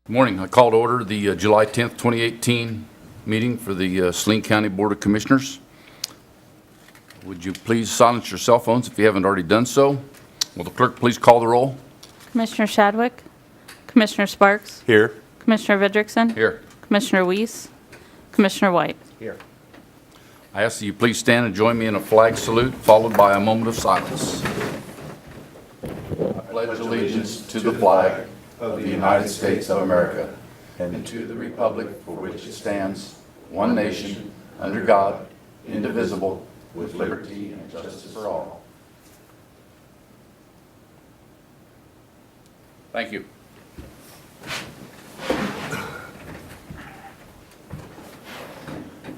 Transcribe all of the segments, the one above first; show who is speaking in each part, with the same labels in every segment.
Speaker 1: Good morning. I call to order the July 10th, 2018 meeting for the Saline County Board of Commissioners. Would you please silence your cell phones if you haven't already done so? Will the clerk please call the roll?
Speaker 2: Commissioner Shadwick, Commissioner Sparks,
Speaker 3: Here.
Speaker 2: Commissioner Vidrickson,
Speaker 1: Here.
Speaker 2: Commissioner Weiss, Commissioner White.
Speaker 3: Here.
Speaker 1: I ask that you please stand and join me in a flag salute, followed by a moment of silence. I pledge allegiance to the flag of the United States of America and to the republic for which it stands, one nation, under God, indivisible, with liberty and justice for all. Thank you.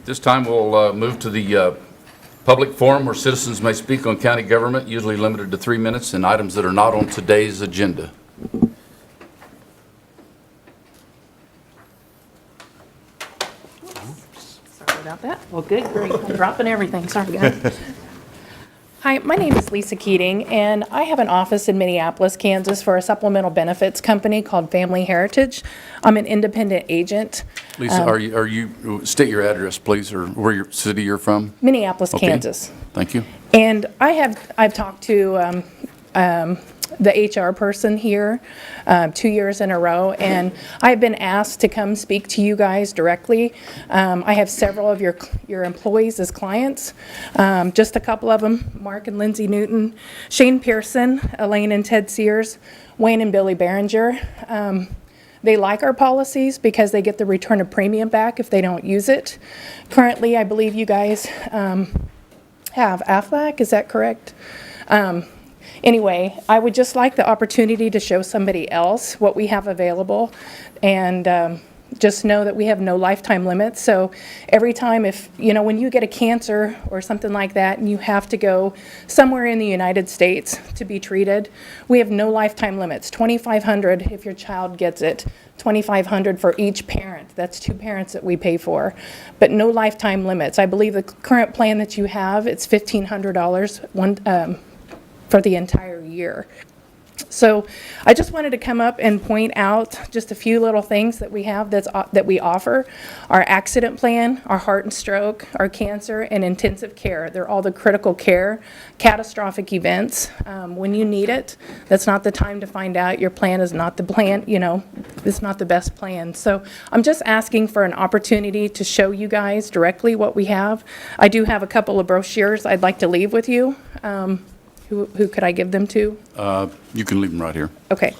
Speaker 1: This time we'll move to the public forum where citizens may speak on county government, usually limited to 3 minutes, and items that are not on today's agenda.
Speaker 4: Sorry about that. Well, good, great. I'm dropping everything. Sorry, guys. Hi, my name is Lisa Keating, and I have an office in Minneapolis, Kansas for a supplemental benefits company called Family Heritage. I'm an independent agent.
Speaker 1: Lisa, are you, state your address, please, or where your city you're from?
Speaker 4: Minneapolis,
Speaker 1: Okay.
Speaker 4: Kansas.
Speaker 1: Thank you.
Speaker 4: And I've talked to the HR person here 2 years in a row, and I've been asked to come speak to you guys directly. I have several of your employees as clients, just a couple of them, Mark and Lindsay Newton, Shane Pearson, Elaine and Ted Sears, Wayne and Billy Behringer. They like our policies because they get the return of premium back if they don't use it. Currently, I believe you guys have AFLAC, is that correct? Anyway, I would just like the opportunity to show somebody else what we have available, and just know that we have no lifetime limits. So every time when you get a cancer or something like that and you have to go somewhere in the United States to be treated, we have no lifetime limits. $2,500 if your child gets it, $2,500 for each parent. That's 2 parents that we pay for, but no lifetime limits. I believe the current plan that you have, it's $1,500 for the entire year. So I just wanted to come up and point out just a few little things that we have that we offer. Our accident plan, our heart and stroke, our cancer, and intensive care. They're all the critical care, catastrophic events. When you need it, that's not the time to find out your plan is not the plan, it's not the best plan. So I'm just asking for an opportunity to show you guys directly what we have. I do have a couple of brochures I'd like to leave with you. Who could I give them to?
Speaker 1: You can leave them right here.
Speaker 4: Okay.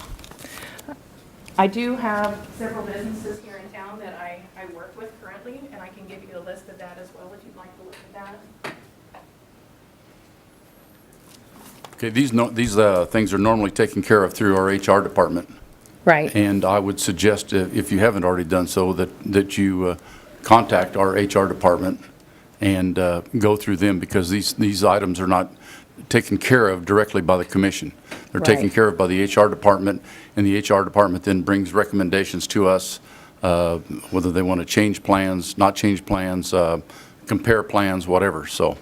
Speaker 4: I do have several businesses here in town that I work with currently, and I can give you a list of that as well if you'd like to look at that.
Speaker 1: Okay, these things are normally taken care of through our HR department.
Speaker 4: Right.
Speaker 1: And I would suggest, if you haven't already done so, that you contact our HR department and go through them, because these items are not taken care of directly by the commission. They're taken
Speaker 4: Right.
Speaker 1: care of by the HR department, and the HR department then brings recommendations to us, whether they want to change plans, not change plans, compare plans, whatever, so.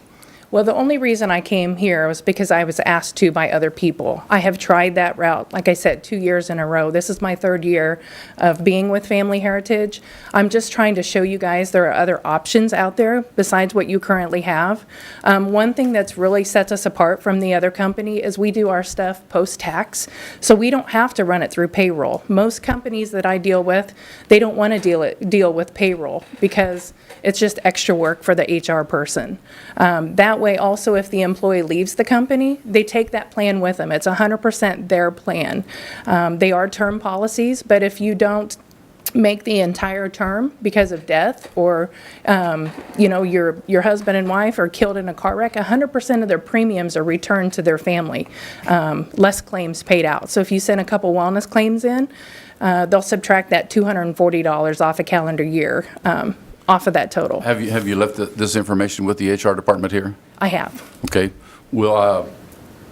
Speaker 4: Well, the only reason I came here was because I was asked to by other people. I have tried that route, like I said, 2 years in a row. This is my 3rd year of being with Family Heritage. I'm just trying to show you guys there are other options out there besides what you currently have. One thing that's really sets us apart from the other company is we do our stuff post-tax, so we don't have to run it through payroll. Most companies that I deal with, they don't want to deal with payroll because it's just extra work for the HR person. That way, also, if the employee leaves the company, they take that plan with them. It's 100% their plan. They are term policies, but if you don't make the entire term because of death or, your husband and wife are killed in a car wreck, 100% of their premiums are returned to their family, less claims paid out. So if you send a couple wellness claims in, they'll subtract that $240 off a calendar year. Off of that total.
Speaker 1: Have you left this information with the HR department here?
Speaker 4: I have.
Speaker 1: Okay. Well,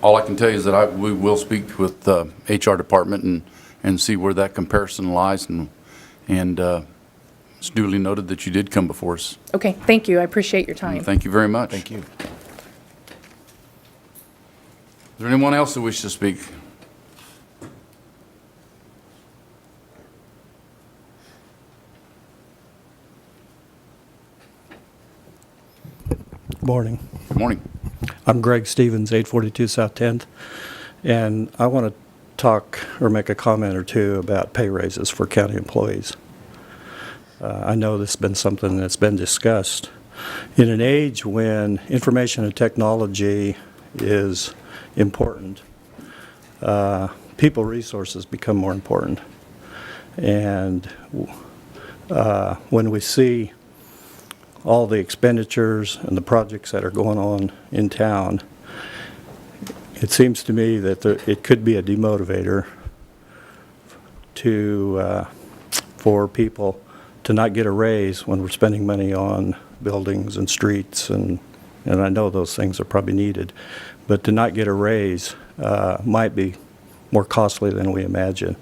Speaker 1: all I can tell you is that we will speak with the HR department and see where that comparison lies, and it's duly noted that you did come before us.
Speaker 4: Okay, thank you. I appreciate your time.
Speaker 1: Thank you very much.
Speaker 3: Thank you.
Speaker 1: Is there anyone else who wishes to speak?
Speaker 3: Morning.
Speaker 1: Good morning.
Speaker 3: I'm Greg Stevens, 842 South 10th, and I want to talk or make a comment or two about pay raises for county employees. I know this has been something that's been discussed. In an age when information and technology is important, people resources become more important. And when we see all the expenditures and the projects that are going on in town, it seems to me that it could be a demotivator for people to not get a raise when we're spending money on buildings and streets, and I know those things are probably needed, but to not get a raise might be more costly than we imagine.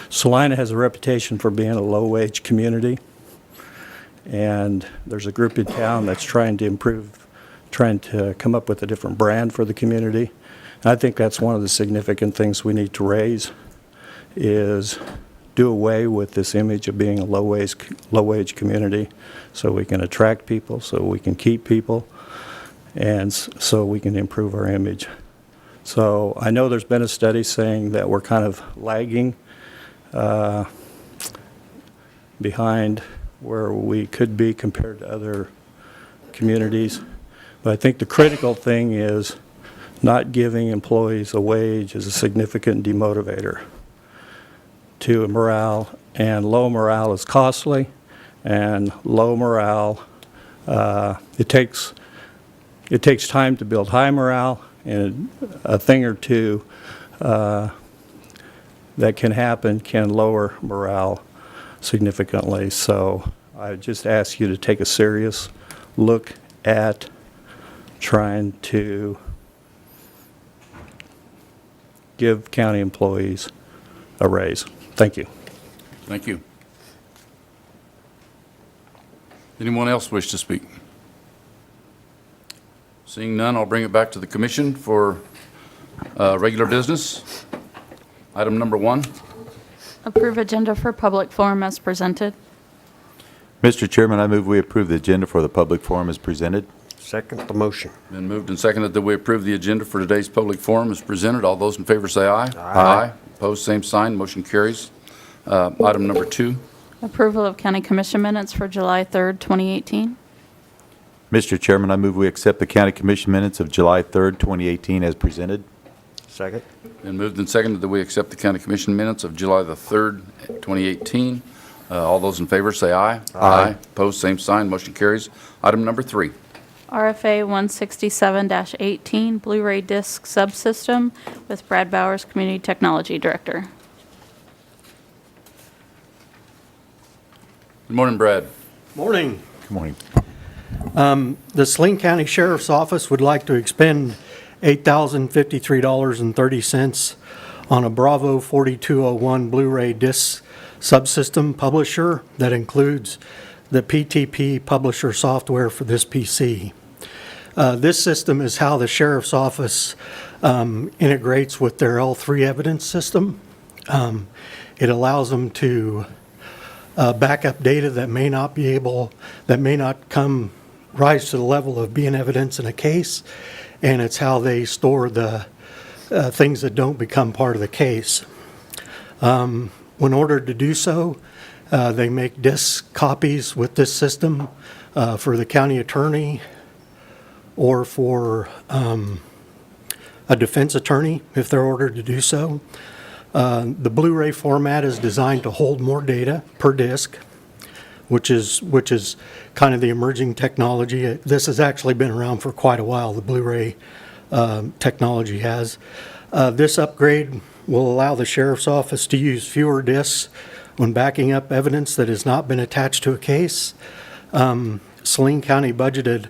Speaker 3: Salina has a reputation for being a low-wage community, and there's a group in town that's trying to come up with a different brand for the community. And I think that's one of the significant things we need to raise, is do away with this image of being a low-wage community, so we can attract people, so we can keep people, and so we can improve our image. So I know there's been a study saying that we're kind of lagging behind where we could be compared to other communities. But I think the critical thing is not giving employees a wage is a significant demotivator to morale, and low morale is costly, and low morale, it takes time to build high morale, and a thing or two that can happen can lower morale significantly. So I just ask you to take a serious look at trying to give county employees a raise. Thank you.
Speaker 1: Thank you. Anyone else wish to speak? Seeing none, I'll bring it back to the commission for regular business. Item number 1.
Speaker 2: Approve agenda for public forum as presented.
Speaker 5: Mr. Chairman, I move we approve the agenda for the public forum as presented.
Speaker 6: Second the motion.
Speaker 1: Been moved and seconded that we approve the agenda for today's public forum as presented. All those in favor say aye. Aye. Opposed, same sign. Motion carries. Item number 2.
Speaker 2: Approval of county commission minutes for July 3rd, 2018.
Speaker 5: Mr. Chairman, I move we accept the county commission minutes of July 3rd, 2018 as presented.
Speaker 6: Second.
Speaker 1: Been moved and seconded that we accept the county commission minutes of July the 3rd, 2018. All those in favor say aye. Aye. Opposed, same sign. Motion carries. Item number 3.
Speaker 2: RFA 167-18 Blu-ray disc subsystem with Brad Bowers, Community Technology Director.
Speaker 1: Good morning, Brad.
Speaker 6: Morning.
Speaker 5: Good morning.
Speaker 6: The Saline County Sheriff's Office would like to expend $8,053.30 on a Bravo 4201 Blu-ray disc subsystem publisher that includes the PTP publisher software for this PC. This system is how the Sheriff's Office integrates with their L3 evidence system. It allows them to back up data that may not rise to the level of being evidence in a case, and it's how they store the things that don't become part of the case. When ordered to do so, they make disc copies with this system for the county attorney or for a defense attorney if they're ordered to do so. The Blu-ray format is designed to hold more data per disc, which is kind of the emerging technology. This has actually been around for quite a while, the Blu-ray technology has. This upgrade will allow the Sheriff's Office to use fewer discs when backing up evidence that has not been attached to a case. Saline County budgeted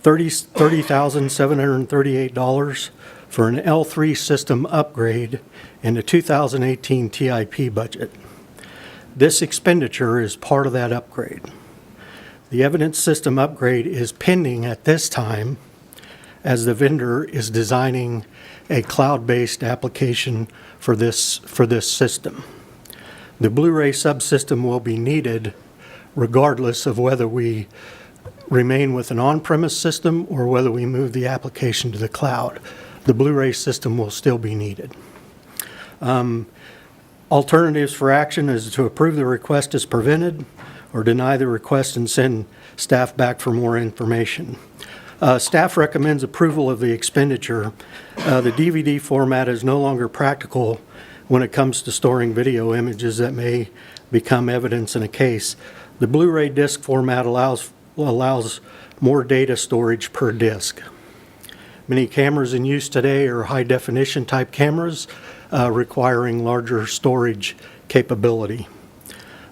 Speaker 6: $30,738 for an L3 system upgrade in the 2018 TIP budget. This expenditure is part of that upgrade. The evidence system upgrade is pending at this time as the vendor is designing a cloud-based application for this system. The Blu-ray subsystem will be needed regardless of whether we remain with an on-premise system or whether we move the application to the cloud. The Blu-ray system will still be needed. Alternatives for action is to approve the request as presented or deny the request and send staff back for more information. Staff recommends approval of the expenditure. The DVD format is no longer practical when it comes to storing video images that may become evidence in a case. The Blu-ray disc format allows more data storage per disc. Many cameras in use today are high-definition type cameras requiring larger storage capability.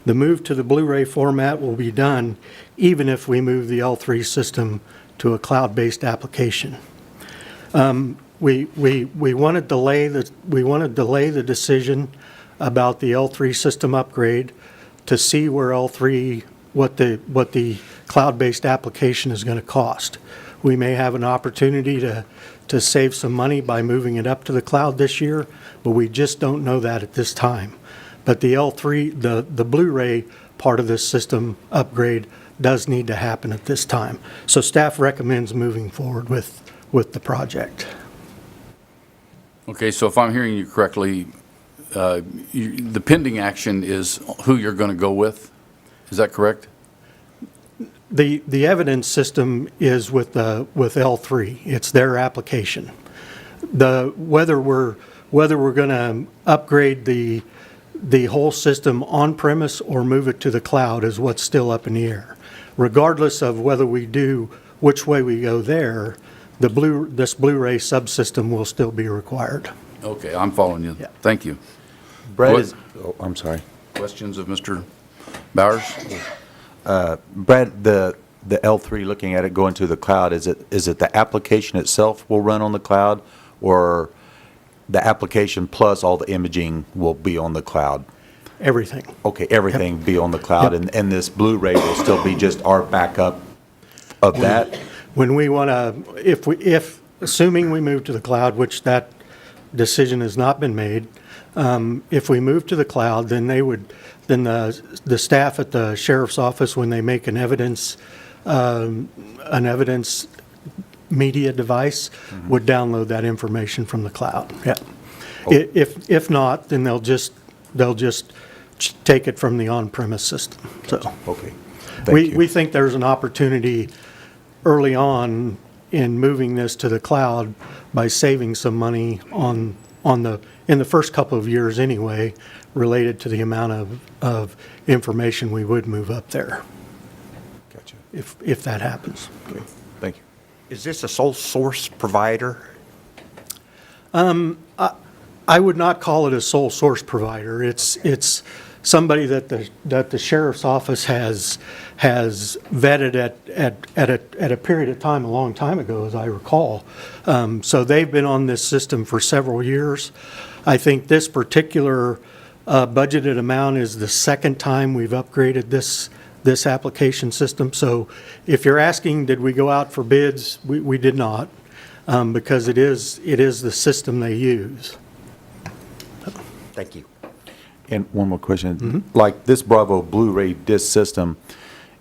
Speaker 6: The move to the Blu-ray format will be done even if we move the L3 system to a cloud-based application. We want to delay the decision about the L3 system upgrade to see where L3, what the cloud-based application is going to cost. We may have an opportunity to save some money by moving it up to the cloud this year, but we just don't know that at this time. But the L3, the Blu-ray part of this system upgrade does need to happen at this time. So staff recommends moving forward with the project.
Speaker 1: Okay, so if I'm hearing you correctly, the pending action is who you're going to go with? Is that correct?
Speaker 6: The evidence system is with L3. It's their application. Whether we're going to upgrade the whole system on-premise or move it to the cloud is what's still up in the air. Regardless of whether we do, which way we go there, this Blu-ray subsystem will still be required.
Speaker 1: Okay, I'm following you.
Speaker 6: Yeah.
Speaker 1: Thank you.
Speaker 5: Brad
Speaker 1: What-
Speaker 5: is, oh, I'm sorry.
Speaker 1: Questions of Mr. Bowers?
Speaker 5: Brad, the L3, looking at it going to the cloud, is it the application itself will run on the cloud, or the application plus all the imaging will be on the cloud?
Speaker 6: Everything.
Speaker 5: Okay, everything be on the cloud,
Speaker 6: Yep.
Speaker 5: and this Blu-ray will still be just our backup of that?
Speaker 6: When we want to, assuming we move to the cloud, which that decision has not been made, if we move to the cloud, then the staff at the sheriff's office, when they make an evidence media device, would download that information from the cloud. Yeah. If not, then they'll just take it from the on-premise system. So
Speaker 5: Okay, thank you.
Speaker 6: we think there's an opportunity early on in moving this to the cloud by saving some money in the first couple of years anyway, related to the amount of information we would move up there,
Speaker 5: Gotcha.
Speaker 6: if that happens.
Speaker 5: Okay, thank you.
Speaker 7: Is this a sole source provider?
Speaker 6: I would not call it a sole source provider. It's somebody that the sheriff's office has vetted at a period of time, a long time ago, as I recall. So they've been on this system for several years. I think this particular budgeted amount is the second time we've upgraded this application system. So if you're asking, did we go out for bids? We did not, because it is the system they use.
Speaker 7: Thank you.
Speaker 5: And one more question. Like this Bravo Blu-ray disc system,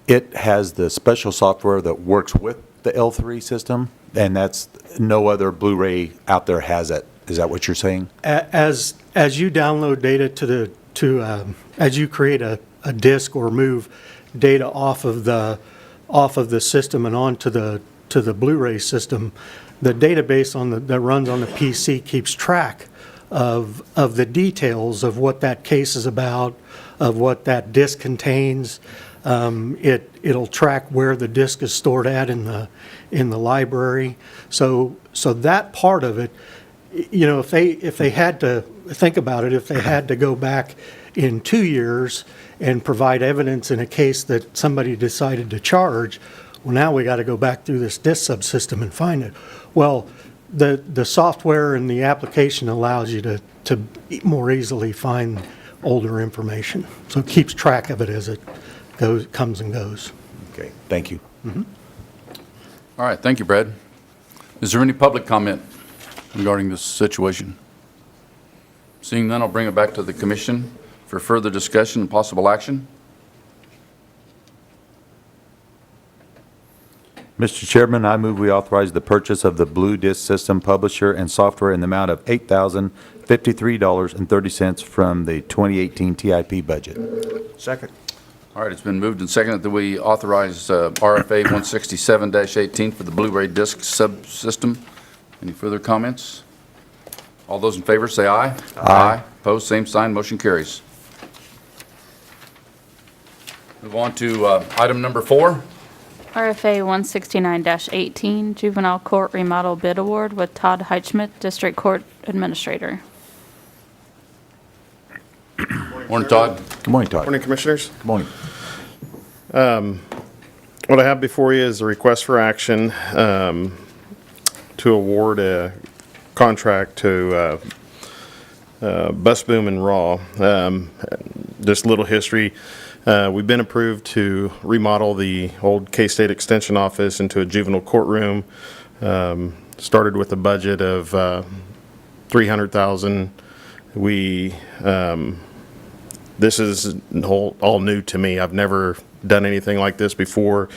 Speaker 5: it has the special software that works with the L3 system, and that's no other Blu-ray out there has it. Is that what you're saying?
Speaker 6: As you download data as you create a disk or move data off of the system and onto the Blu-ray system, the database that runs on the PC keeps track of the details of what that case is about, of what that disk contains. It'll track where the disk is stored at in the library. So that part of it, you know, if they had to think about it, if they had to go back in 2 years and provide evidence in a case that somebody decided to charge, well, now we got to go back through this disk subsystem and find it. Well, the software and the application allows you to more easily find older information. So it keeps track of it as it comes and goes.
Speaker 5: Okay, thank you.
Speaker 1: All right, thank you, Brad. Is there any public comment regarding this situation? Seeing none, I'll bring it back to the commission for further discussion and possible action.
Speaker 5: Mr. Chairman, I move we authorize the purchase of the Blue Disc System publisher and software in the amount of $8,053.30 from the 2018 TIP budget.
Speaker 7: Second.
Speaker 1: All right, it's been moved and seconded that we authorize RFA 167-18 for the Blu-ray disc subsystem. Any further comments? All those in favor say aye. Aye. Opposed, same sign, motion carries. Move on to item number 4.
Speaker 2: RFA 169-18 Juvenile Court Remodel Bid Award with Todd Heichman, District Court Administrator.
Speaker 1: Morning, Todd.
Speaker 5: Good morning, Todd.
Speaker 8: Morning, Commissioners.
Speaker 5: Good morning.
Speaker 8: What I have before you is a request for action to award a contract to Bus Boom and Raw. Just a little history. We've been approved to remodel the old K-State Extension Office into a juvenile courtroom. Started with a budget of $300,000. This is all new to me. I've never done anything like this before.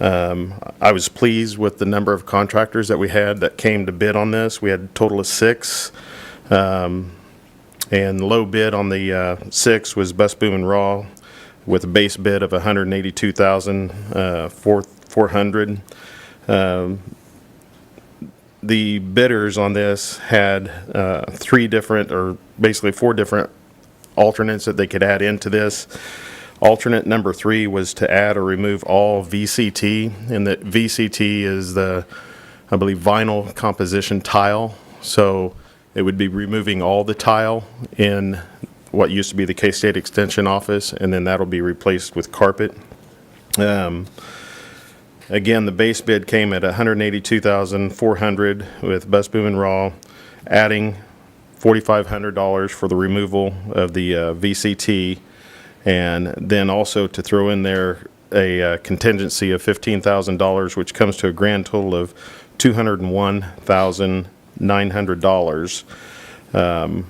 Speaker 8: I was pleased with the number of contractors that we had that came to bid on this. We had a total of 6. And low bid on the 6 was Bus Boom and Raw with a base bid of $182,400. The bidders on this had 3 different, or basically 4 different alternates that they could add into this. Alternate number 3 was to add or remove all VCT, and the VCT is the, I believe, vinyl composition tile. So it would be removing all the tile in what used to be the K-State Extension Office, and then that'll be replaced with carpet. Again, the base bid came at $182,400 with Bus Boom and Raw, adding $4,500 for the removal of the VCT, and then also to throw in there a contingency of $15,000, which comes to a grand total of $201,900.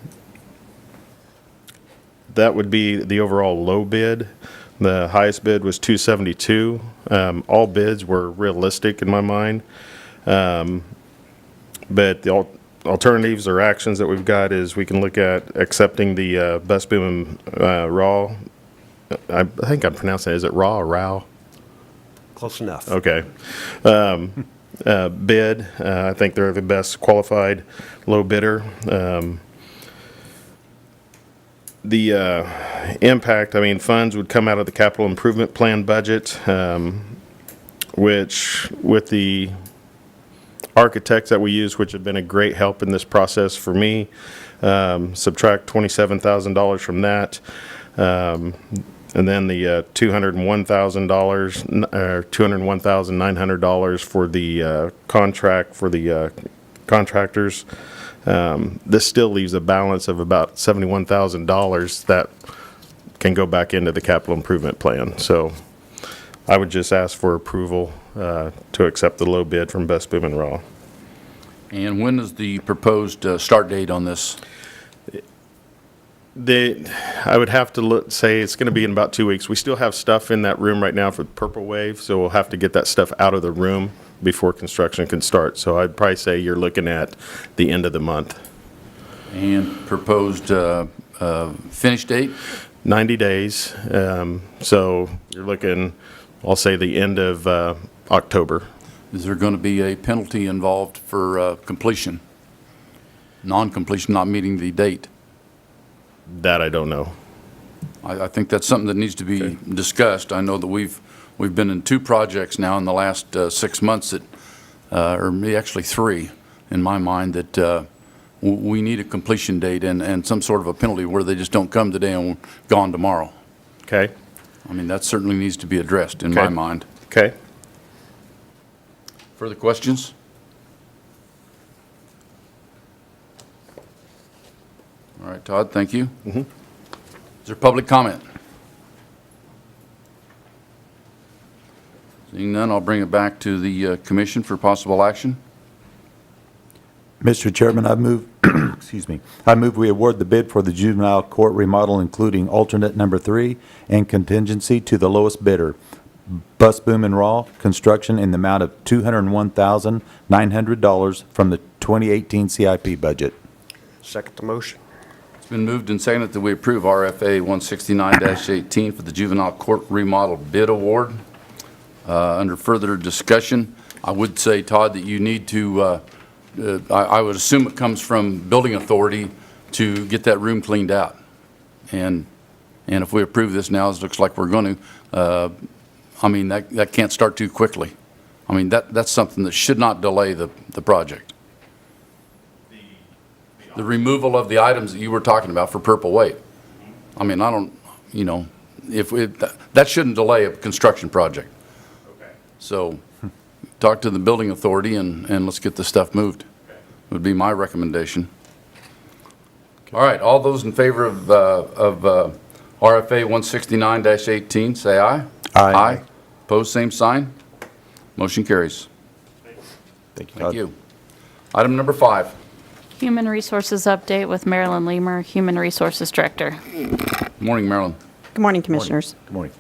Speaker 8: That would be the overall low bid. The highest bid was $272,000. All bids were realistic in my mind. But the alternatives or actions that we've got is we can look at accepting the Bus Boom and Raw. I think I'm pronouncing it. Is it Raw or Rao?
Speaker 7: Close enough.
Speaker 8: Okay. Bid. I think they're the best qualified low bidder. The impact, I mean, funds would come out of the capital improvement plan budget, which with the architects that we use, which have been a great help in this process for me, subtract $27,000 from that. And then the $201,900 for the contract for the contractors. This still leaves a balance of about $71,000 that can go back into the capital improvement plan. So I would just ask for approval to accept the low bid from Bus Boom and Raw.
Speaker 1: And when is the proposed start date on this?
Speaker 8: I would have to say it's going to be in about 2 weeks. We still have stuff in that room right now for Purple Wave, so we'll have to get that stuff out of the room before construction can start. So I'd probably say you're looking at the end of the month.
Speaker 1: And proposed finish date?
Speaker 8: 90 days. So you're looking, I'll say the end of October.
Speaker 1: Is there going to be a penalty involved for completion? Non-completion, not meeting the date?
Speaker 8: That I don't know.
Speaker 1: I think that's something that needs to be discussed. I know that we've been in 2 projects now in the last 6 months that, or maybe actually 3 in my mind, that we need a completion date and some sort of a penalty where they just don't come today and gone tomorrow.
Speaker 8: Okay?
Speaker 1: I mean, that certainly needs to be addressed in my
Speaker 8: Okay.
Speaker 1: mind.
Speaker 8: Okay?
Speaker 1: Further questions? All right, Todd, thank you. Is there public comment? Seeing none, I'll bring it back to the commission for possible action.
Speaker 5: Mr. Chairman, I move, excuse me, I move we award the bid for the juvenile court remodel, including alternate number 3 and contingency to the lowest bidder, Bus Boom and Raw Construction in the amount of $201,900 from the 2018 CIP budget.
Speaker 7: Second the motion.
Speaker 1: It's been moved and seconded that we approve RFA 169-18 for the juvenile court remodel bid award. Under further discussion, I would say, Todd, that you need to, I would assume it comes from building authority to get that room cleaned out. And if we approve this now, as it looks like we're going to, I mean, that can't start too quickly. I mean, that's something that should not delay the project. The removal of the items that you were talking about for Purple Wave. I mean, I don't, you know, that shouldn't delay a construction project.
Speaker 8: Okay.
Speaker 1: So talk to the building authority and let's get the stuff moved, would be my recommendation. All right, all those in favor of RFA 169-18, say aye.
Speaker 5: Aye.
Speaker 1: Aye. Opposed, same sign. Motion carries.
Speaker 5: Thank you,
Speaker 1: Thank
Speaker 5: Todd.
Speaker 1: you. Item number 5.
Speaker 2: Human Resources Update with Marilyn Leamer, Human Resources Director.
Speaker 1: Morning, Marilyn.
Speaker 9: Good morning, Commissioners.
Speaker 5: Good morning.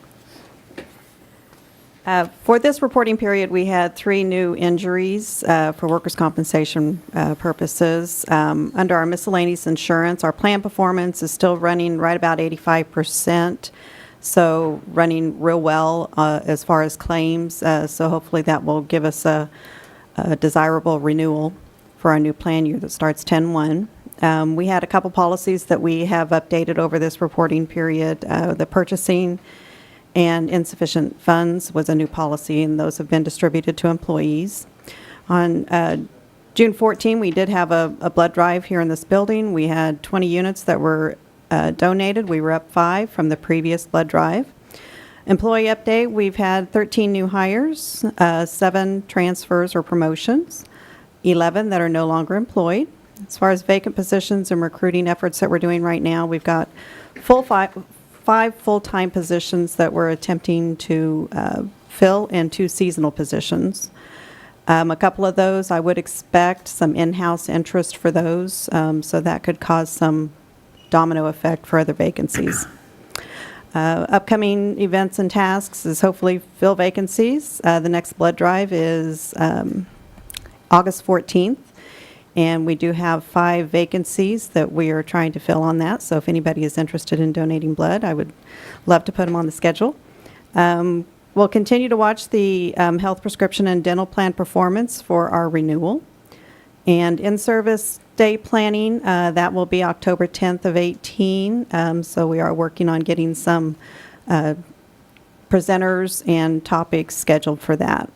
Speaker 9: For this reporting period, we had 3 new injuries for workers' compensation purposes. Under our miscellaneous insurance, our plan performance is still running right about 85%, so running real well as far as claims. So hopefully that will give us a desirable renewal for our new plan year that starts 10/1. We had a couple policies that we have updated over this reporting period. The purchasing and insufficient funds was a new policy, and those have been distributed to employees. On June 14, we did have a blood drive here in this building. We had 20 units that were donated. We were up 5 from the previous blood drive. Employee update, we've had 13 new hires, 7 transfers or promotions, 11 that are no longer employed. As far as vacant positions and recruiting efforts that we're doing right now, we've got 5 full-time positions that we're attempting to fill and 2 seasonal positions. A couple of those, I would expect some in-house interest for those, so that could cause some domino effect for other vacancies. Upcoming events and tasks is hopefully fill vacancies. The next blood drive is August 14th. And we do have 5 vacancies that we are trying to fill on that. So if anybody is interested in donating blood, I would love to put them on the schedule. We'll continue to watch the health prescription and dental plan performance for our renewal. And in-service day planning, that will be October 10th of 18. So we are working on getting some presenters and topics scheduled for that.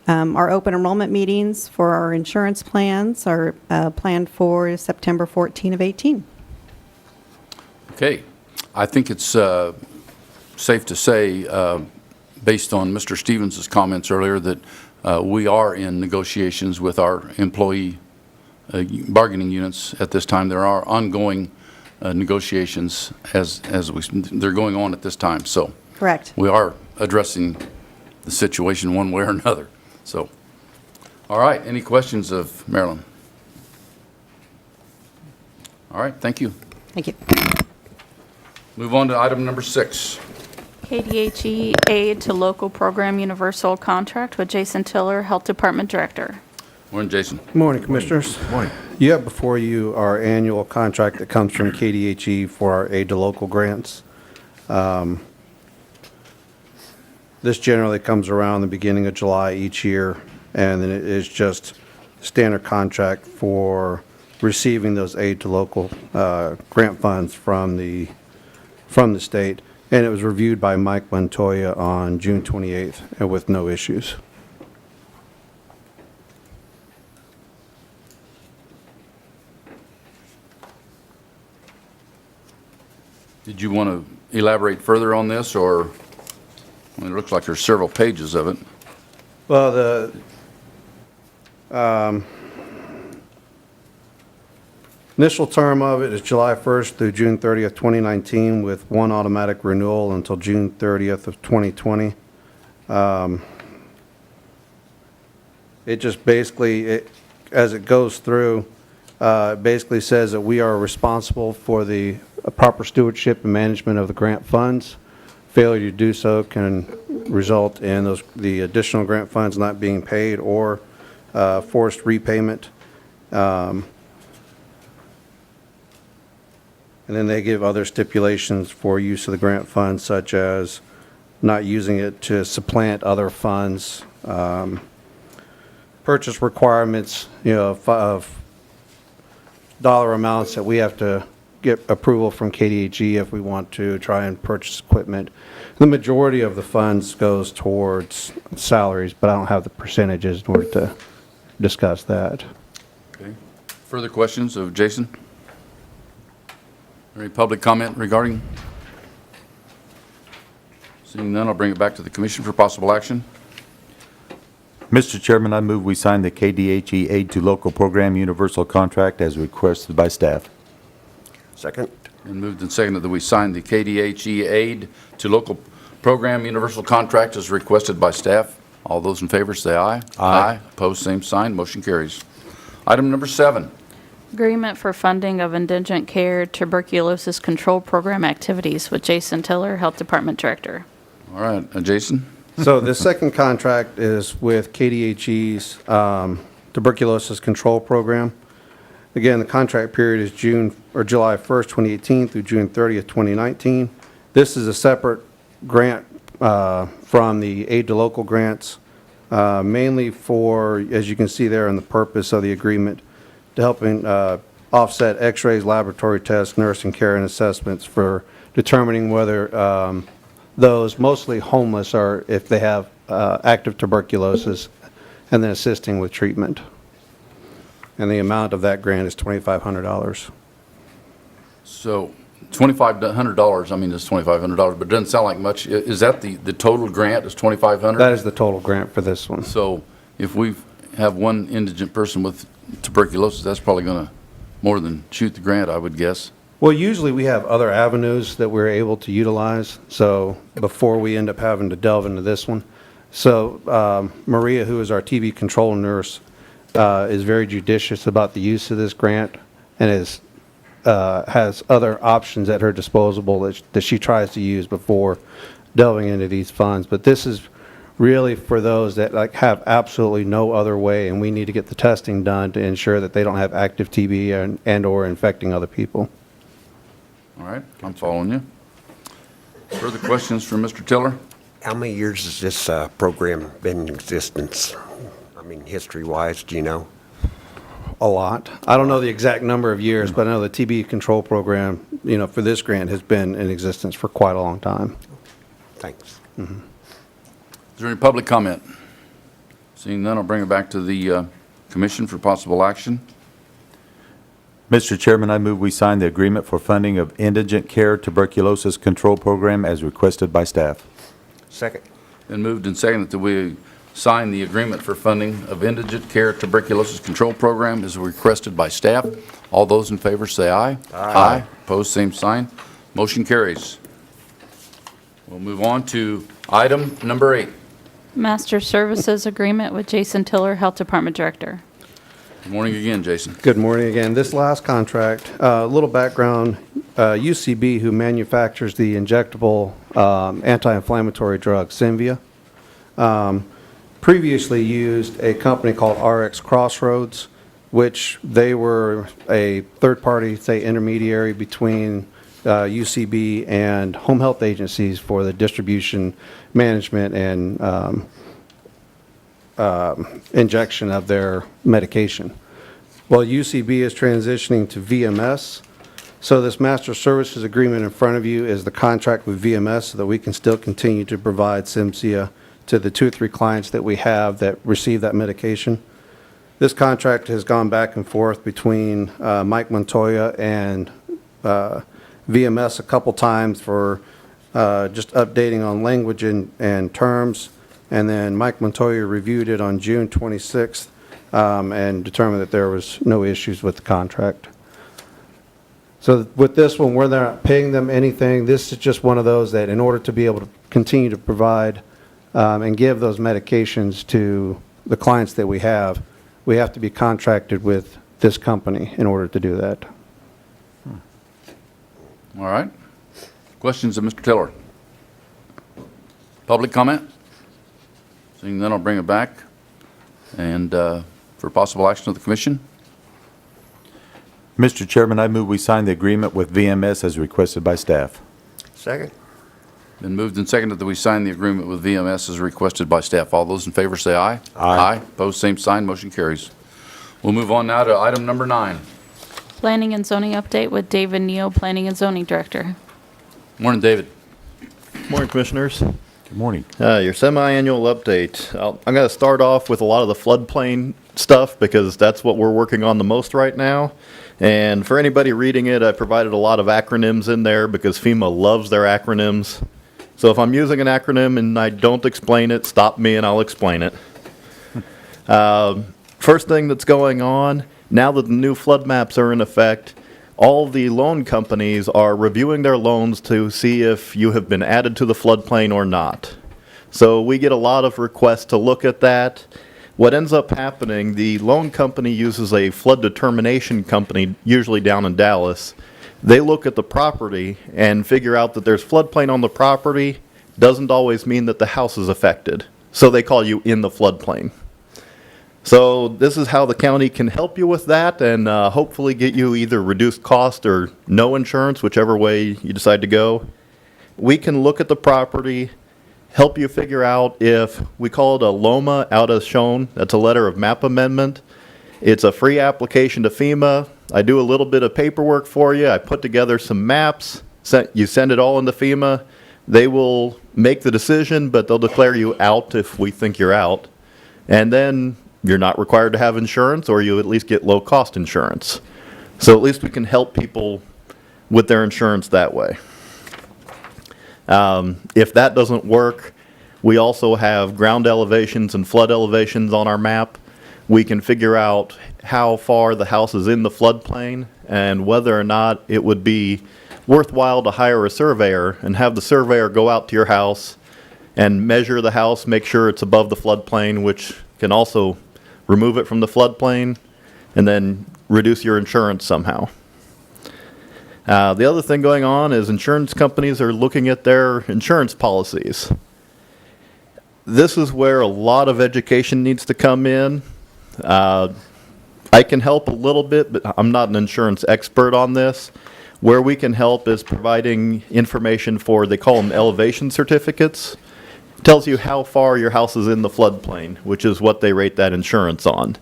Speaker 9: Our open enrollment meetings for our insurance plans are planned for September 14 of 18.
Speaker 1: Okay. I think it's safe to say, based on Mr. Stevens' comments earlier, that we are in negotiations with our employee bargaining units at this time. There are ongoing negotiations they're going on at this time. So
Speaker 9: Correct.
Speaker 1: we are addressing the situation one way or another. So, all right, any questions of Marilyn? All right, thank you.
Speaker 9: Thank you.
Speaker 1: Move on to item number 6.
Speaker 2: KDHE aid to local program universal contract with Jason Tiller, Health Department Director.
Speaker 1: Morning, Jason.
Speaker 10: Good morning, Commissioners.
Speaker 5: Morning.
Speaker 10: You have before you our annual contract that comes from KDHE for our aid to local grants. This generally comes around the beginning of July each year, and then it is just standard contract for receiving those aid to local grant funds from the state. And it was reviewed by Mike Montoya on June 28th and with no issues.
Speaker 1: Did you want to elaborate further on this, or, I mean, it looks like there's several pages of it.
Speaker 10: Well, the initial term of it is July 1st through June 30th, 2019, with 1 automatic renewal until June 30th of 2020. It just basically, as it goes through, it basically says that we are responsible for the proper stewardship and management of the grant funds. Failure to do so can result in the additional grant funds not being paid or forced repayment. And then they give other stipulations for use of the grant funds, such as not using it to supplant other funds, purchase requirements, of dollar amounts that we have to get approval from KDHE if we want to try and purchase equipment. The majority of the funds goes towards salaries, but I don't have the percentages in order to discuss that.
Speaker 1: Okay. Further questions of Jason? Any public comment regarding? Seeing none, I'll bring it back to the commission for possible action.
Speaker 5: Mr. Chairman, I move we sign the KDHE Aid to Local Program Universal Contract as requested by staff.
Speaker 7: Second.
Speaker 1: And moved and seconded that we sign the KDHE Aid to Local Program Universal Contract as requested by staff. All those in favor say aye.
Speaker 5: Aye.
Speaker 1: Opposed, same sign. Motion carries. Item number 7.
Speaker 2: Agreement for funding of indigent care tuberculosis control program activities with Jason Tiller, Health Department Director.
Speaker 1: All right, Jason?
Speaker 10: So the second contract is with KDHE's tuberculosis control program. Again, the contract period is July 1st, 2018 through June 30th, 2019. This is a separate grant from the aid to local grants, mainly for, as you can see there in the purpose of the agreement, to helping offset x-rays, laboratory tests, nursing care, and assessments for determining whether those mostly homeless are, if they have active tuberculosis, and then assisting with treatment. And the amount of that grant is $2,500.
Speaker 1: So $2,500, I mean, it's $2,500, but it doesn't sound like much. Is that the total grant is $2,500?
Speaker 10: That is the total grant for this one.
Speaker 1: So if we have one indigent person with tuberculosis, that's probably going to more than shoot the grant, I would guess.
Speaker 10: Well, usually we have other avenues that we're able to utilize, so before we end up having to delve into this one. So Maria, who is our TB control nurse, is very judicious about the use of this grant and has other options at her disposal that she tries to use before delving into these funds. But this is really for those that have absolutely no other way, and we need to get the testing done to ensure that they don't have active TB and or infecting other people.
Speaker 1: All right, I'm following you. Further questions for Mr. Tiller?
Speaker 7: How many years has this program been in existence? I mean, history-wise, do you know?
Speaker 10: A lot. I don't know the exact number of years, but I know the TB control program, for this grant has been in existence for quite a long time.
Speaker 7: Thanks.
Speaker 1: Is there any public comment? Seeing none, I'll bring it back to the commission for possible action.
Speaker 5: Mr. Chairman, I move we sign the agreement for funding of Indigent Care Tuberculosis Control Program as requested by staff.
Speaker 7: Second.
Speaker 1: Been moved and seconded that we sign the agreement for funding of Indigent Care Tuberculosis Control Program as requested by staff. All those in favor say aye. Aye. Opposed, same sign. Motion carries. We'll move on to item number 8.
Speaker 2: Master Services Agreement with Jason Tiller, Health Department Director.
Speaker 1: Good morning again, Jason.
Speaker 10: Good morning again. This last contract, a little background, UCB, who manufactures the injectable anti-inflammatory drug Symvia, previously used a company called RX Crossroads, which they were a third-party, say, intermediary between UCB and home health agencies for the distribution, management, and injection of their medication. Well, UCB is transitioning to VMS, so this master services agreement in front of you is the contract with VMS so that we can still continue to provide Symvia to the 2 or 3 clients that we have that receive that medication. This contract has gone back and forth between Mike Montoya and VMS a couple times for just updating on language and terms. And then Mike Montoya reviewed it on June 26th and determined that there was no issues with the contract. So with this one, we're not paying them anything. This is just one of those that in order to be able to continue to provide and give those medications to the clients that we have to be contracted with this company in order to do that.
Speaker 1: All right. Questions of Mr. Tiller? Public comment? Seeing none, I'll bring it back. And for possible action of the commission,
Speaker 5: Mr. Chairman, I move we sign the agreement with VMS as requested by staff.
Speaker 7: Second?
Speaker 1: been moved and seconded that we sign the agreement with VMS as requested by staff. All those in favor say aye.
Speaker 5: Aye.
Speaker 1: Opposed, same sign, motion carries. We'll move on now to item number 9.
Speaker 2: Planning and zoning update with David Neal, Planning and Zoning Director.
Speaker 1: Morning, David.
Speaker 11: Morning, Commissioners.
Speaker 5: Good morning.
Speaker 11: Your semi-annual update. I'm going to start off with a lot of the floodplain stuff because that's what we're working on the most right now. And for anybody reading it, I provided a lot of acronyms in there because FEMA loves their acronyms. So if I'm using an acronym and I don't explain it, stop me and I'll explain it. First thing that's going on, now that the new flood maps are in effect, all the loan companies are reviewing their loans to see if you have been added to the floodplain or not. So we get a lot of requests to look at that. What ends up happening, the loan company uses a flood determination company, usually down in Dallas. They look at the property and figure out that there's floodplain on the property. Doesn't always mean that the house is affected. So they call you in the floodplain. So this is how the county can help you with that and hopefully get you either reduced cost or no insurance, whichever way you decide to go. We can look at the property, help you figure out if, we call it a LOMA out as shown. That's a letter of map amendment. It's a free application to FEMA. I do a little bit of paperwork for you. I put together some maps. You send it all into FEMA. They will make the decision, but they'll declare you out if we think you're out. And then you're not required to have insurance, or you at least get low-cost insurance. So at least we can help people with their insurance that way. If that doesn't work, we also have ground elevations and flood elevations on our map. We can figure out how far the house is in the floodplain and whether or not it would be worthwhile to hire a surveyor and have the surveyor go out to your house and measure the house, make sure it's above the floodplain, which can also remove it from the floodplain, and then reduce your insurance somehow. The other thing going on is insurance companies are looking at their insurance policies. This is where a lot of education needs to come in. I can help a little bit, but I'm not an insurance expert on this. Where we can help is providing information for, they call them elevation certificates. Tells you how far your house is in the floodplain, which is what they rate that insurance on.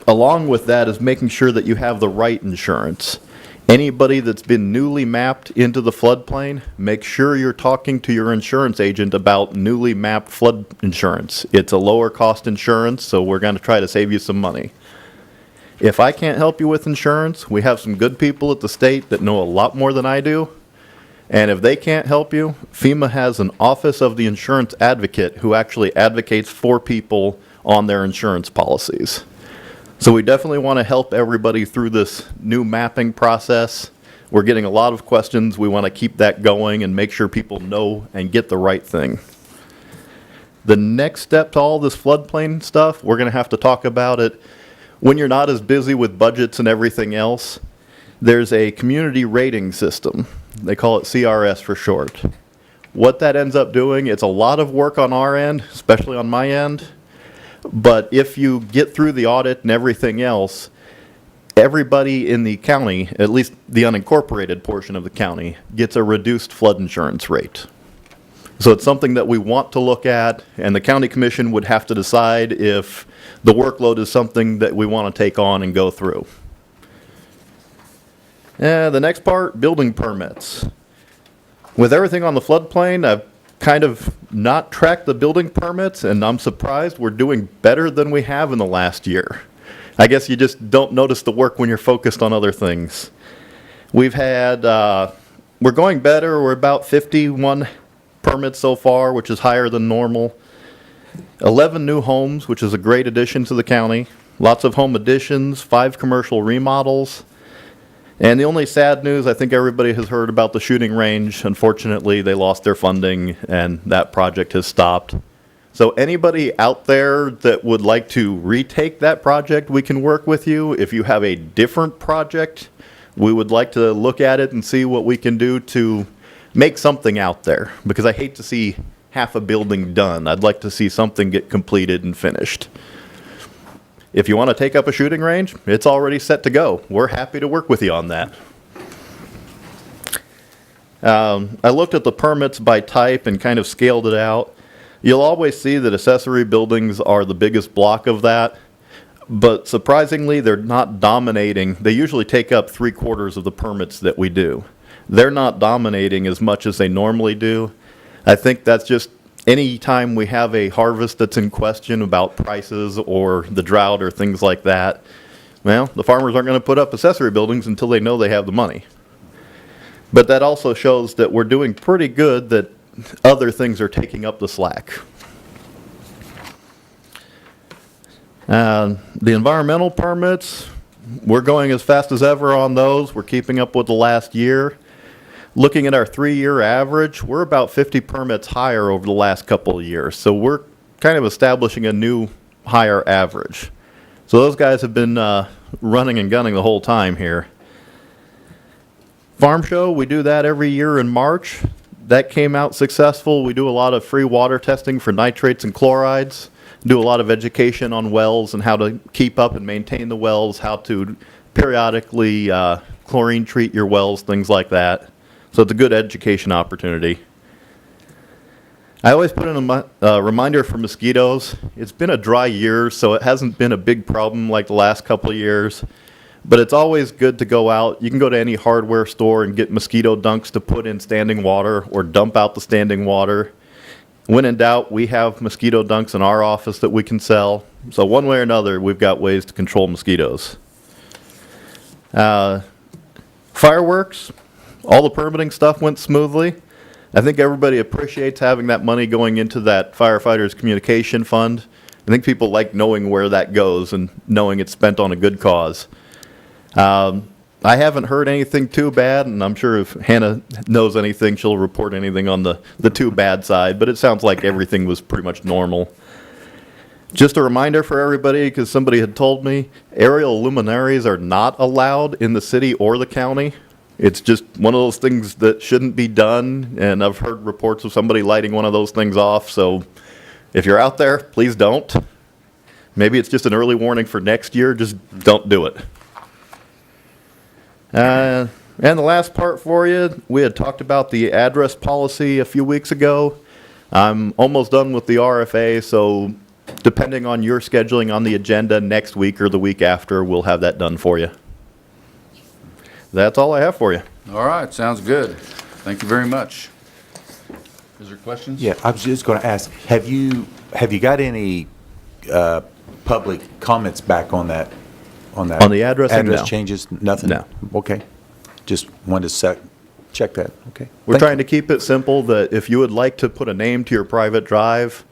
Speaker 11: Along with that is making sure that you have the right insurance. Anybody that's been newly mapped into the floodplain, make sure you're talking to your insurance agent about newly mapped flood insurance. It's a lower cost insurance, so we're going to try to save you some money. If I can't help you with insurance, we have some good people at the state that know a lot more than I do. And if they can't help you, FEMA has an Office of the Insurance Advocate who actually advocates for people on their insurance policies. So we definitely want to help everybody through this new mapping process. We're getting a lot of questions. We want to keep that going and make sure people know and get the right thing. The next step to all this floodplain stuff, we're going to have to talk about it when you're not as busy with budgets and everything else. There's a community rating system. They call it CRS for short. What that ends up doing, it's a lot of work on our end, especially on my end. But if you get through the audit and everything else, everybody in the county, at least the unincorporated portion of the county, gets a reduced flood insurance rate. So it's something that we want to look at, and the county commission would have to decide if the workload is something that we want to take on and go through. The next part, building permits. With everything on the floodplain, I've kind of not tracked the building permits, and I'm surprised we're doing better than we have in the last year. I guess you just don't notice the work when you're focused on other things. We've had, we're going better. We're about 51 permits so far, which is higher than normal. 11 new homes, which is a great addition to the county. Lots of home additions, 5 commercial remodels. And the only sad news, I think everybody has heard about the shooting range. Unfortunately, they lost their funding and that project has stopped. So anybody out there that would like to retake that project, we can work with you. If you have a different project, we would like to look at it and see what we can do to make something out there. Because I hate to see half a building done. I'd like to see something get completed and finished. If you want to take up a shooting range, it's already set to go. We're happy to work with you on that. I looked at the permits by type and kind of scaled it out. You'll always see that accessory buildings are the biggest block of that, but surprisingly, they're not dominating. They usually take up 3/4 of the permits that we do. They're not dominating as much as they normally do. I think that's just any time we have a harvest that's in question about prices or the drought or things like that, well, the farmers aren't going to put up accessory buildings until they know they have the money. But that also shows that we're doing pretty good, that other things are taking up the slack. The environmental permits, we're going as fast as ever on those. We're keeping up with the last year. Looking at our 3-year average, we're about 50 permits higher over the last couple of years. So we're kind of establishing a new higher average. So those guys have been running and gunning the whole time here. Farm show, we do that every year in March. That came out successful. We do a lot of free water testing for nitrates and chlorides. Do a lot of education on wells and how to keep up and maintain the wells, how to periodically chlorine treat your wells, things like that. So it's a good education opportunity. I always put in a reminder for mosquitoes. It's been a dry year, so it hasn't been a big problem like the last couple of years. But it's always good to go out. You can go to any hardware store and get mosquito dunks to put in standing water or dump out the standing water. When in doubt, we have mosquito dunks in our office that we can sell. So one way or another, we've got ways to control mosquitoes. Fireworks, all the permitting stuff went smoothly. I think everybody appreciates having that money going into that firefighters communication fund. I think people like knowing where that goes and knowing it's spent on a good cause. I haven't heard anything too bad, and I'm sure if Hannah knows anything, she'll report anything on the too bad side, but it sounds like everything was pretty much normal. Just a reminder for everybody, because somebody had told me, aerial luminaries are not allowed in the city or the county. It's just one of those things that shouldn't be done, and I've heard reports of somebody lighting one of those things off, so if you're out there, please don't. Maybe it's just an early warning for next year, just don't do it. And the last part for you, we had talked about the address policy a few weeks ago. I'm almost done with the RFA, so depending on your scheduling on the agenda next week or the week after, we'll have that done for you. That's all I have for you.
Speaker 1: All right, sounds good. Thank you very much. Is there questions?
Speaker 5: Yeah, I was just going to ask, have you got any public comments back on that? On
Speaker 11: the addressing,
Speaker 5: address
Speaker 11: no.
Speaker 5: changes? Nothing?
Speaker 11: No.
Speaker 5: Okay. Just wanted to check that. Okay.
Speaker 11: We're trying to keep it simple that if you would like to put a name to your private drive,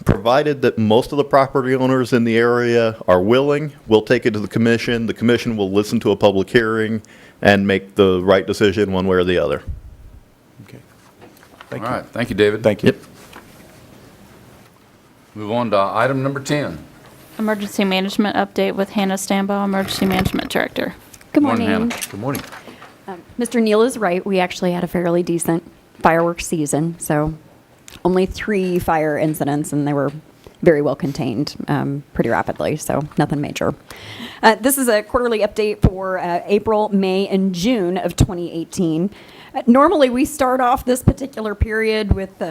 Speaker 11: provided that most of the property owners in the area are willing, we'll take it to the commission. The commission will listen to a public hearing and make the right decision one way or the other.
Speaker 5: Okay.
Speaker 1: All
Speaker 5: Thank you.
Speaker 1: right, thank you, David.
Speaker 5: Thank you.
Speaker 11: Yep.
Speaker 1: Move on to item number 10.
Speaker 2: Emergency management update with Hannah Stambaugh, Emergency Management Director.
Speaker 12: Good
Speaker 1: Morning,
Speaker 12: morning.
Speaker 1: Hannah.
Speaker 5: Good morning.
Speaker 12: Mr. Neal is right. We actually had a fairly decent fireworks season, so only 3 fire incidents, and they were very well contained pretty rapidly, so nothing major. This is a quarterly update for April, May, and June of 2018. Normally, we start off this particular period with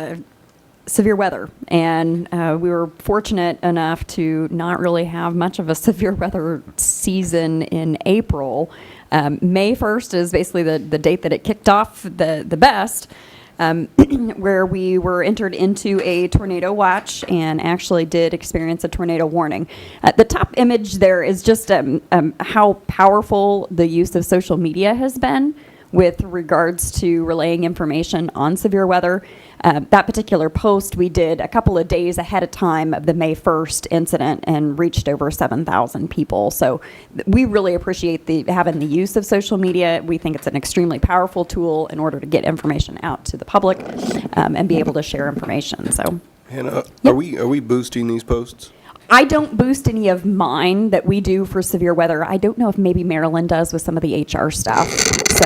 Speaker 12: severe weather, and we were fortunate enough to not really have much of a severe weather season in April. May 1st is basically the date that it kicked off the best, where we were entered into a tornado watch and actually did experience a tornado warning. The top image there is just how powerful the use of social media has been with regards to relaying information on severe weather. That particular post we did a couple of days ahead of time of the May 1st incident and reached over 7,000 people. So we really appreciate having the use of social media. We think it's an extremely powerful tool in order to get information out to the public and be able to share information. So,
Speaker 13: Hannah,
Speaker 12: Yep.
Speaker 13: are we boosting these posts?
Speaker 12: I don't boost any of mine that we do for severe weather. I don't know if maybe Marilyn does with some of the HR stuff.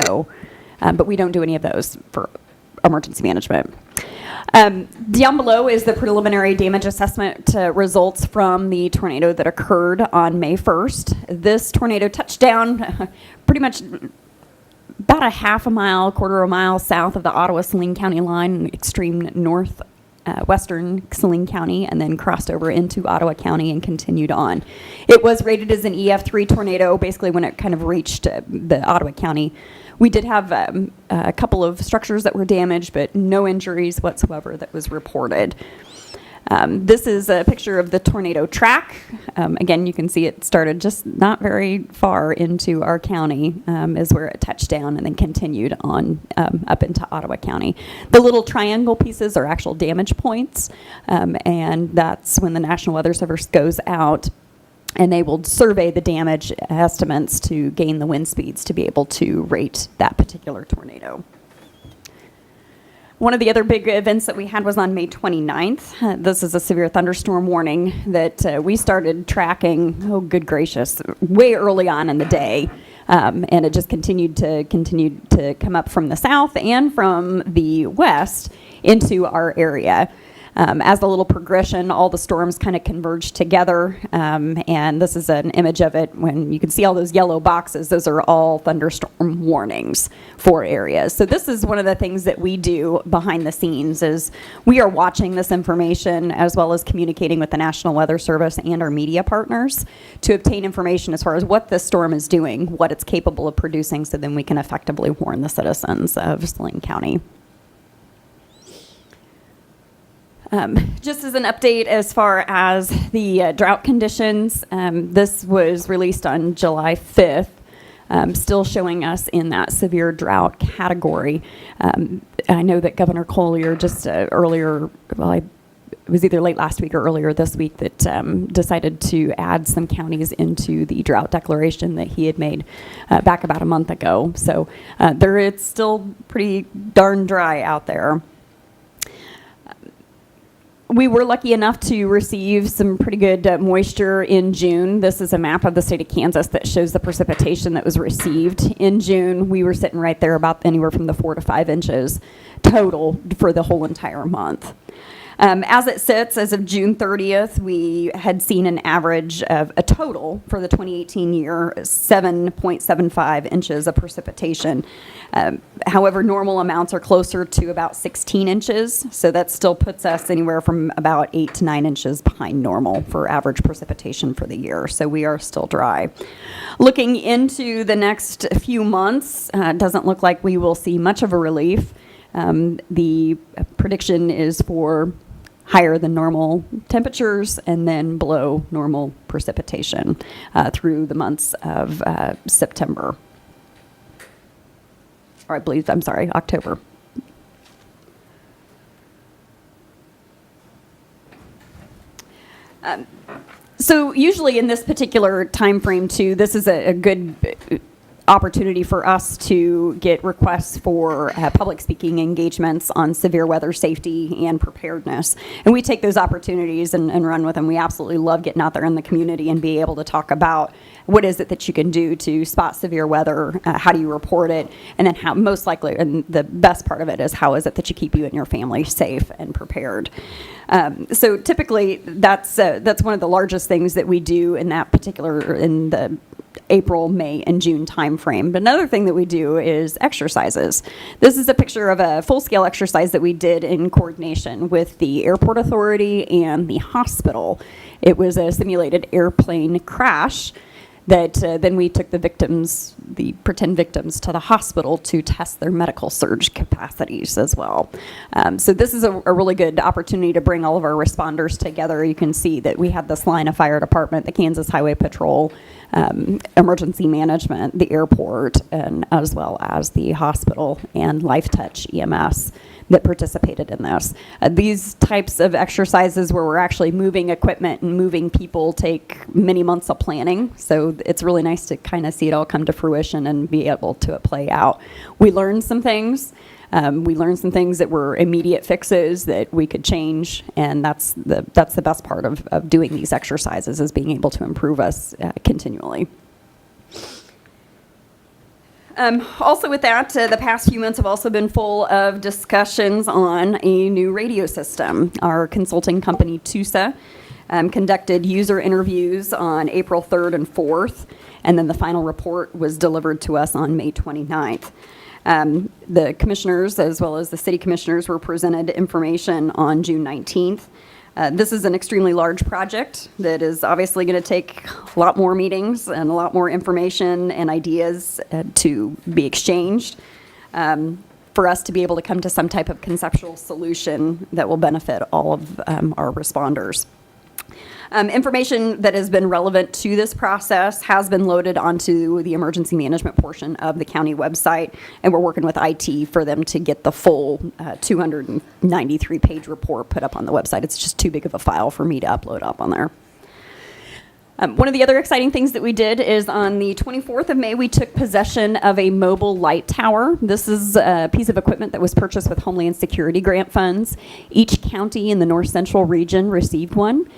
Speaker 12: So, but we don't do any of those for emergency management. Down below is the preliminary damage assessment results from the tornado that occurred on May 1st. This tornado touched down pretty much about a half a mile, quarter of a mile south of the Ottawa-Saline County line, extreme north western Saline County, and then crossed over into Ottawa County and continued on. It was rated as an EF3 tornado basically when it kind of reached the Ottawa County. We did have a couple of structures that were damaged, but no injuries whatsoever that was reported. This is a picture of the tornado track. Again, you can see it started just not very far into our county is where it touched down and then continued on up into Ottawa County. The little triangle pieces are actual damage points, and that's when the National Weather Service goes out and they will survey the damage estimates to gain the wind speeds to be able to rate that particular tornado. One of the other big events that we had was on May 29th. This is a severe thunderstorm warning that we started tracking, oh good gracious, way early on in the day. And it just continued to come up from the south and from the west into our area. As a little progression, all the storms kind of converged together, and this is an image of it when you can see all those yellow boxes. Those are all thunderstorm warnings for areas. So this is one of the things that we do behind the scenes is we are watching this information as well as communicating with the National Weather Service and our media partners to obtain information as far as what this storm is doing, what it's capable of producing, so then we can effectively warn the citizens of Saline County. Just as an update as far as the drought conditions, this was released on July 5th, still showing us in that severe drought category. I know that Governor Collier just earlier, well, it was either late last week or earlier this week that decided to add some counties into the drought declaration that he had made back about a month ago. So it's still pretty darn dry out there. We were lucky enough to receive some pretty good moisture in June. This is a map of the state of Kansas that shows the precipitation that was received. In June, we were sitting right there about anywhere from the 4 to 5 inches total for the whole entire month. As it sits, as of June 30th, we had seen an average of a total for the 2018 year, 7.75 inches of precipitation. However, normal amounts are closer to about 16 inches, so that still puts us anywhere from about 8 to 9 inches behind normal for average precipitation for the year, so we are still dry. Looking into the next few months, it doesn't look like we will see much of a relief. The prediction is for higher than normal temperatures and then below normal precipitation through the months of September. Or October. So usually in this particular time frame too, this is a good opportunity for us to get requests for public speaking engagements on severe weather safety and preparedness. And we take those opportunities and run with them. We absolutely love getting out there in the community and be able to talk about what is it that you can do to spot severe weather, how do you report it, and then how most likely, and the best part of it is how is it that you keep you and your family safe and prepared. So typically that's one of the largest things that we do in that particular, in the April, May, and June timeframe. But another thing that we do is exercises. This is a picture of a full-scale exercise that we did in coordination with the airport authority and the hospital. It was a simulated airplane crash that then we took the victims, the pretend victims, to the hospital to test their medical surge capacities as well. So this is a really good opportunity to bring all of our responders together. You can see that we had this line of fire department, the Kansas Highway Patrol, emergency management, the airport, and as well as the hospital and LifeTouch EMS that participated in this. These types of exercises where we're actually moving equipment and moving people take many months of planning. So it's really nice to kind of see it all come to fruition and be able to play out. We learned some things. We learned some things that were immediate fixes that we could change, and that's the best part of doing these exercises, is being able to improve us continually. Also with that, the past few months have also been full of discussions on a new radio system. Our consulting company, TUSA, conducted user interviews on April 3rd and 4th, and then the final report was delivered to us on May 29th. The commissioners, as well as the city commissioners, were presented information on June 19th. This is an extremely large project that is obviously going to take a lot more meetings and a lot more information and ideas to be exchanged for us to be able to come to some type of conceptual solution that will benefit all of our responders. Information that has been relevant to this process has been loaded onto the emergency management portion of the county website, and we're working with IT for them to get the full 293-page report put up on the website. It's just too big of a file for me to upload up on there. One of the other exciting things that we did is on the 24th of May, we took possession of a mobile light tower. This is a piece of equipment that was purchased with Homeland Security grant funds. Each county in the North Central region received one.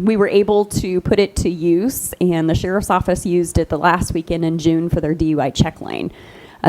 Speaker 12: We were able to put it to use, and the sheriff's office used it the last weekend in June for their DUI check lane.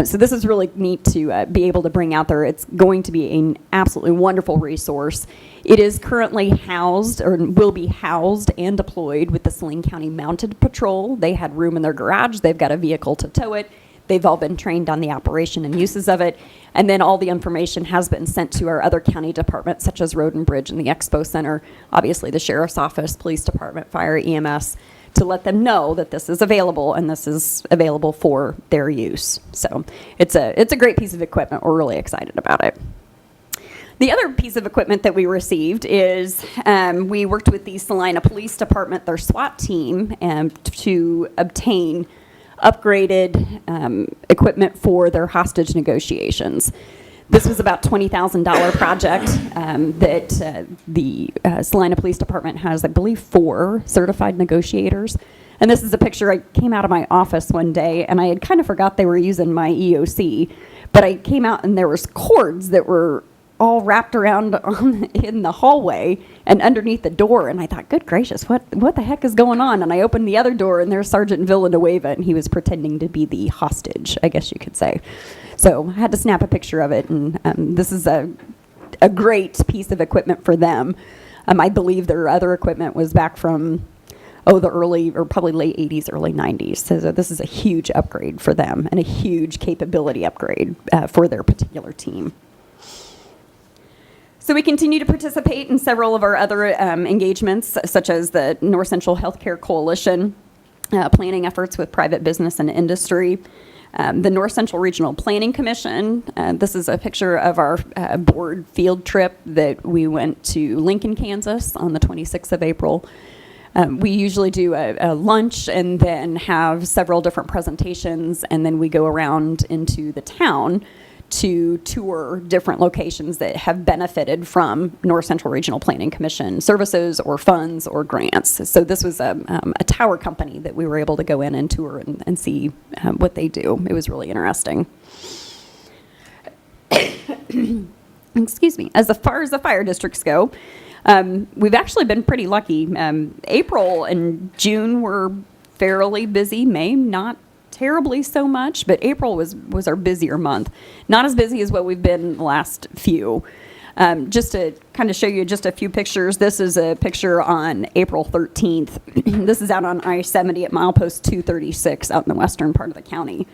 Speaker 12: So this is really neat to be able to bring out there. It's going to be an absolutely wonderful resource. It is currently housed, or will be housed and deployed with the Saline County Mounted Patrol. They had room in their garage. They've got a vehicle to tow it. They've all been trained on the operation and uses of it. And then all the information has been sent to our other county departments, such as Road and Bridge and the Expo Center, obviously the Sheriff's Office, Police Department, Fire, EMS, to let them know that this is available and this is available for their use. So it's a great piece of equipment. We're really excited about it. The other piece of equipment that we received is we worked with the Salina Police Department, their SWAT team, to obtain upgraded equipment for their hostage negotiations. This was about $20,000 project that the Salina Police Department has, I believe, 4 certified negotiators. And this is a picture. I came out of my office one day, and I had kind of forgot they were using my EOC. But I came out, and there was cords that were all wrapped around in the hallway and underneath the door. And I thought, good gracious, what the heck is going on? And I opened the other door, and there's Sergeant Villanueva, and he was pretending to be the hostage, I guess you could say. So I had to snap a picture of it, and this is a great piece of equipment for them. I believe their other equipment was back from, the early, or probably late 80s, early 90s. So this is a huge upgrade for them and a huge capability upgrade for their particular team. So we continue to participate in several of our other engagements, such as the North Central Healthcare Coalition, planning efforts with private business and industry, the North Central Regional Planning Commission. This is a picture of our board field trip that we went to Lincoln, Kansas on the 26th of April. We usually do a lunch and then have several different presentations, and then we go around into the town to tour different locations that have benefited from North Central Regional Planning Commission services or funds or grants. So this was a tower company that we were able to go in and tour and see what they do. It was really interesting. Excuse me. As far as the fire districts go, we've actually been pretty lucky. April and June were fairly busy. May, not terribly so much, but April was our busier month. Not as busy as what we've been in the last few. Just to kind of show you just a few pictures, this is a picture on April 13th. This is out on I-70 at milepost 236 out in the western part of the county.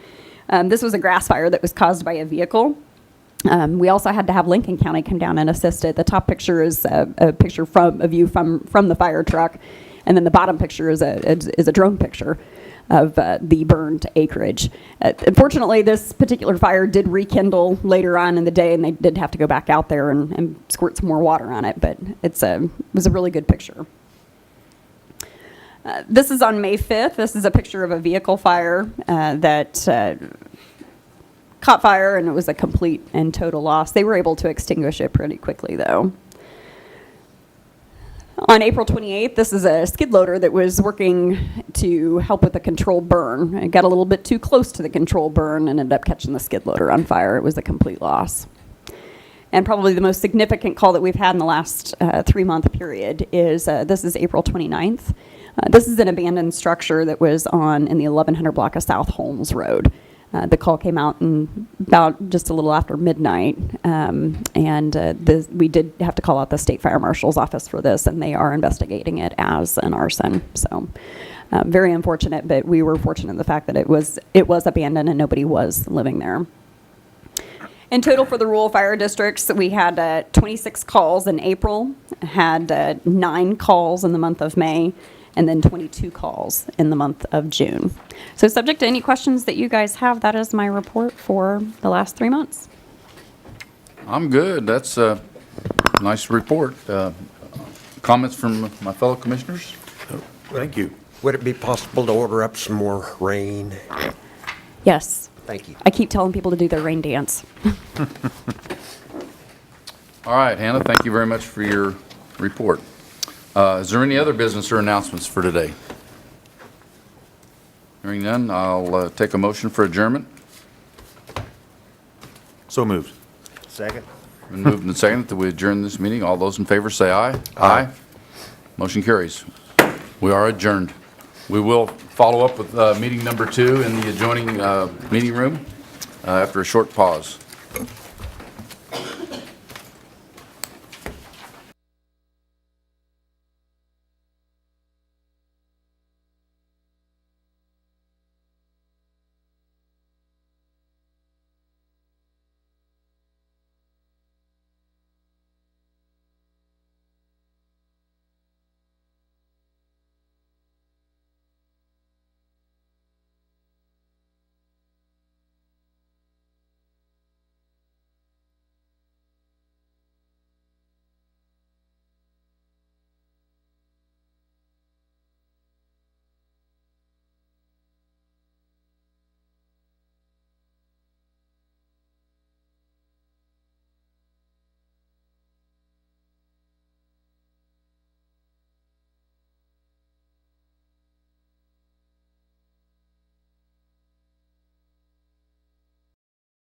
Speaker 12: This was a grass fire that was caused by a vehicle. We also had to have Lincoln County come down and assist it. The top picture is a picture from a view from the fire truck, and then the bottom picture is a drone picture of the burned acreage. Unfortunately, this particular fire did rekindle later on in the day, and they did have to go back out there and squirt some more water on it, but it was a really good picture. This is on May 5th. This is a picture of a vehicle fire that caught fire, and it was a complete and total loss. They were able to extinguish it pretty quickly, though. On April 28th, this is a skid loader that was working to help with a controlled burn. It got a little bit too close to the controlled burn and ended up catching the skid loader on fire. It was a complete loss. And probably the most significant call that we've had in the last 3-month period is this is April 29th. This is an abandoned structure that was in the 1100 block of South Holmes Road. The call came out in about just a little after midnight, we did have to call out the State Fire Marshal's office for this, and they are investigating it as an arson. So, very unfortunate, but we were fortunate in the fact that it was abandoned and nobody was living there. In total for the rural fire districts, we had 26 calls in April, had 9 calls in the month of May, and then 22 calls in the month of June. So subject to any questions that you guys have, that is my report for the last 3 months.
Speaker 1: I'm good. That's a nice report. Comments from my fellow commissioners?
Speaker 5: Thank you.
Speaker 7: Would it be possible to order up some more rain?
Speaker 12: Yes.
Speaker 7: Thank you.
Speaker 12: I keep telling people to do their rain dance.
Speaker 1: All right, Hannah, thank you very much for your report. Is there any other business or announcements for today? Hearing none, I'll take a motion for adjournment.
Speaker 5: So moved.
Speaker 7: Second.
Speaker 1: Been moved and seconded that we adjourn this meeting. All those in favor say aye. Aye. Motion carries. We are adjourned. We will follow up with meeting number 2 in the adjoining meeting room after a short pause.